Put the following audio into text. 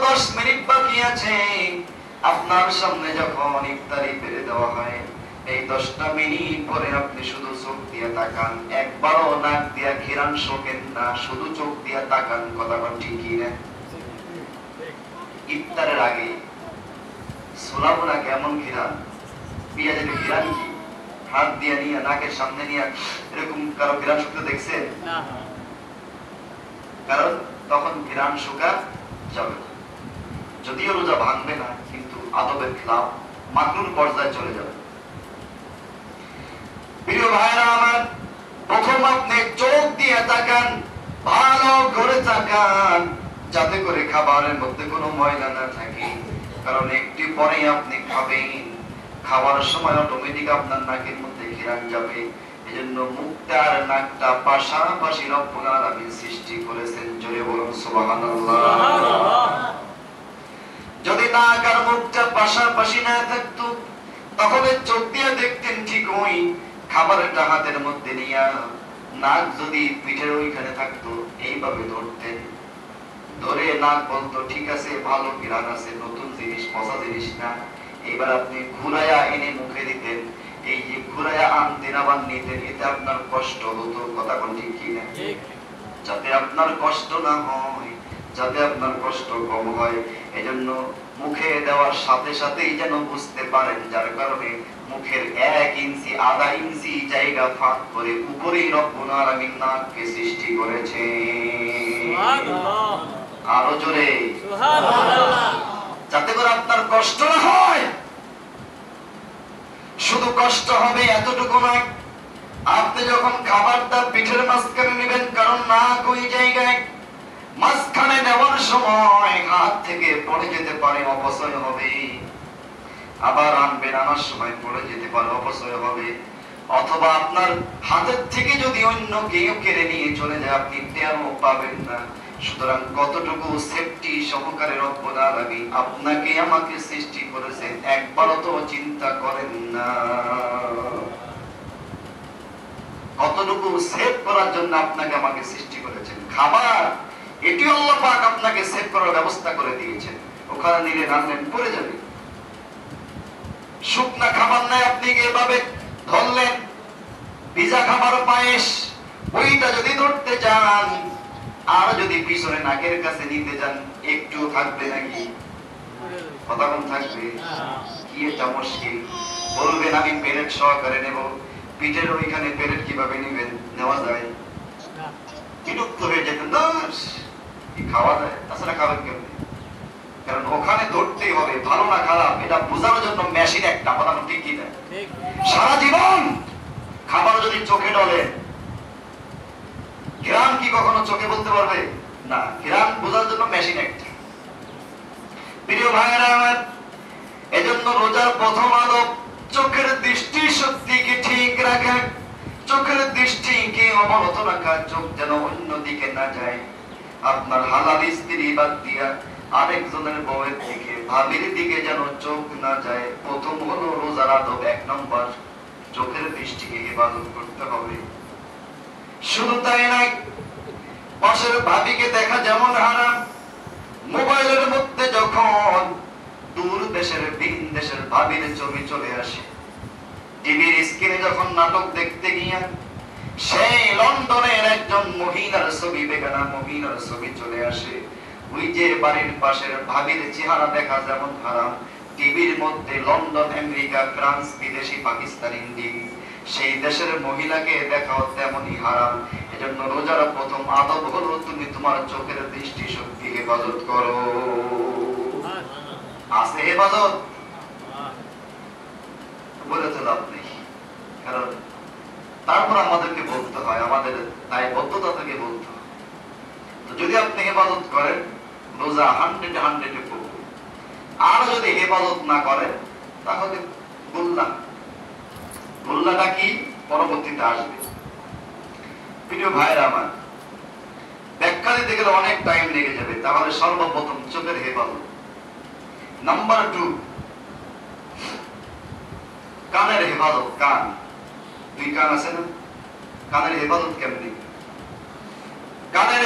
10 minute বাকি আছে, আপনার সামনে যখন ইফতারি বেড়ে দেওয়া হয়, এই 10টা মিনিট পরে আপনি শুধু চোখ দিয়ে তাকান, একবারও নাক দিয়া ঘিরান শোকেন না, শুধু চোখ দিয়ে তাকান। কথা বল ঠিক কি না? ইফতারের আগে সোলাবনা কেমন ঘিরান, পেঁয়াজের ঘিরান কি হাত দিয়ে নিয়ে নাকের সামনে নিয়ে এরকম কারো ঘিরান শুকতে দেখছেন? কারণ তখন ঘিরান শুকা যাবে, যদিও রোজা ভাঙবে না, কিন্তু আদবের খেলাফ, মাকরুর পর্যায়ে চলে যাবে। প্রিয় ভাইরা আমার, প্রথম আপনি চোখ দিয়ে তাকান, ভালো করে তাকান, যাতে করে খাবারের মধ্যে কোনো ময়লা না থাকে। কারণ একটু পরেই আপনি খাবেন, খাওয়ার সময় অটোমেটিক আপনার নাকের মধ্যে ঘিরান যাবে। এজন্য মুখটা আর নাকটা পাশাপাশি রব্বুল আলামিন সৃষ্টি করেছেন। জোরে বলুন সুবহানাল্লাহ। যদি নাক আর মুখটা পাশাপাশি না থাকতো, তাহলে চোখ দিয়ে দেখতেন ঠিকই, খাবারটা হাতের মধ্যে নিয়া নাক যদি পিঠের ওইখানে থাকতো, এইভাবে ধরতেন, ধরে নাক বলতো ঠিক আছে, ভালো ঘ্রাণ আছে, নতুন জিনিস, মজা জিনিস না। এবার আপনি ঘুরাইয়া এনে মুখে দিতেন, এই যে ঘুরাইয়া আনতেন আবার নিতেন, এতে আপনার কষ্ট হতো। কথা কোন ঠিক কি না? যাতে আপনার কষ্ট না হয়, যাতে আপনার কষ্ট কম হয়, এজন্য মুখে দেওয়ার সাথে সাথেই যেন বুঝতে পারেন, যার কারণে মুখের 1 ইঞ্চি আধা ইঞ্চি জায়গা ফাঁক করে উপরেই রব্বুল আলামিন নাককে সৃষ্টি করেছে। আরো জোরে সুবহানাল্লাহ। যাতে করে আপনার কষ্ট না হয়। শুধু কষ্ট হবে এতটুকু নয়, আপনি যখন খাবারটা পিঠের মাঝখানে নেবেন, কারণ নাক ওই জায়গায়, মাঝখানে নেওয়ার সময় হাত থেকে পড়ে যেতে পারে, অপচয় হবে। আবার আনবেন, আনার সময় পড়ে যেতে পারে, অপচয় হবে। অথবা আপনার হাতের থেকে যদি অন্য কেউ কেড়ে নিয়ে চলে যায়, আপনি টেরও পাবেন না। সুতরাং কতটুকু সেফটি সহকারে রব্বুল আলামিন আপনাকে আমাকে সৃষ্টি করেছেন, একবারও তো চিন্তা করেন না। কতটুকু সেভ করার জন্য আপনাকে আমাকে সৃষ্টি করেছেন। খাবার এটি আল্লাহ পাক আপনাকে সেভ করার ব্যবস্থা করে দিয়েছেন, ওখানে নিলে রান্নেন পড়ে যাবে। শুকনা খাবার নাই, আপনি এভাবে ধরলেন, ভিজা খাবার পায়েস, ওইটা যদি ধরতে যান আর যদি পিছনে নাকের কাছে নিতে যান, একটু থাকবে নাকি? কথা কম থাকবে? কি এটা মুশকিল? বলবেন আমি প্লেট সহকারে নেব, পিঠের ওইখানে প্লেট কিভাবে নেবেন? নেওয়া যায়? বিরক্ত হয়ে যেতেন, দাস কি খাওয়া যায়, তাছাড়া খাবেন কেমনি? কারণ ওখানে ধরতেই হবে, ভালো না খারাপ এটা বোঝানোর জন্য মেশিন একটা। কথা ঠিক কি না? সারা জীবন খাবার যদি চোখে ডলে, ঘ্রাণ কি কখনো চোখে বলতে পারবে না? ঘ্রাণ বোঝার জন্য মেশিন একটা। প্রিয় ভাইয়েরা আমার, এজন্য রোজার প্রথম আদব চোখের দৃষ্টি শক্তিকে ঠিক রাখা, চোখের দৃষ্টিকে অবনত রাখা, চোখ যেন অন্য দিকে না যায়। আপনার হালাল স্ত্রী বাদ দিয়া আরেকজনের বউয়ের দিকে, ভাবির দিকে যেন চোখ না যায়। প্রথম হলো রোজার আদব 1 নম্বর, চোখের দৃষ্টিকে হেফাজত করতে হবে। শুধু তাই নয়, পাশের ভাবিকে দেখা যেমন হারাম, মোবাইলের মধ্যে যখন দূর দেশের ভিন দেশের ভাবির ছবি চলে আসে, টিভির স্ক্রিনে যখন নাটক দেখতে গিয়া সেই লন্ডনের একজন মহিলার ছবি, বেগানা মহিলার ছবি চলে আসে, ওই যে বাড়ির পাশের ভাবির চেহারা দেখা যেমন হারাম, টিভির মধ্যে লন্ডন, আমেরিকা, ফ্রান্স, বিদেশি, পাকিস্তান, ইন্ডিয়া, সেই দেশের মহিলাকে দেখাও তেমনই হারাম। এজন্য রোজার প্রথম আদব হলো তুমি তোমার চোখের দৃষ্টি শক্তি হেফাজত করো। আছে হেফাজত? বলে তো লাভ নেই, কারণ তারপর আমাদেরকে বলতে হয়, আমাদের দায়বদ্ধতা থেকে বলতে হয়। তো যদি আপনি হেফাজত করেন, রোজা 100-100 করব। আর যদি হেফাজত না করেন, তাহলে গুল্লাটা কি পরবর্তীতে আসবে। প্রিয় ভাইরা আমার, ব্যাখ্যা দিতে গেলে অনেক টাইম লেগে যাবে। তাহলে সর্বপ্রথম চোখের হেফাজত। নাম্বার 2, কানের হেফাজত। কান, 2 কান আছে না? কানের হেফাজত কেমনি? কানের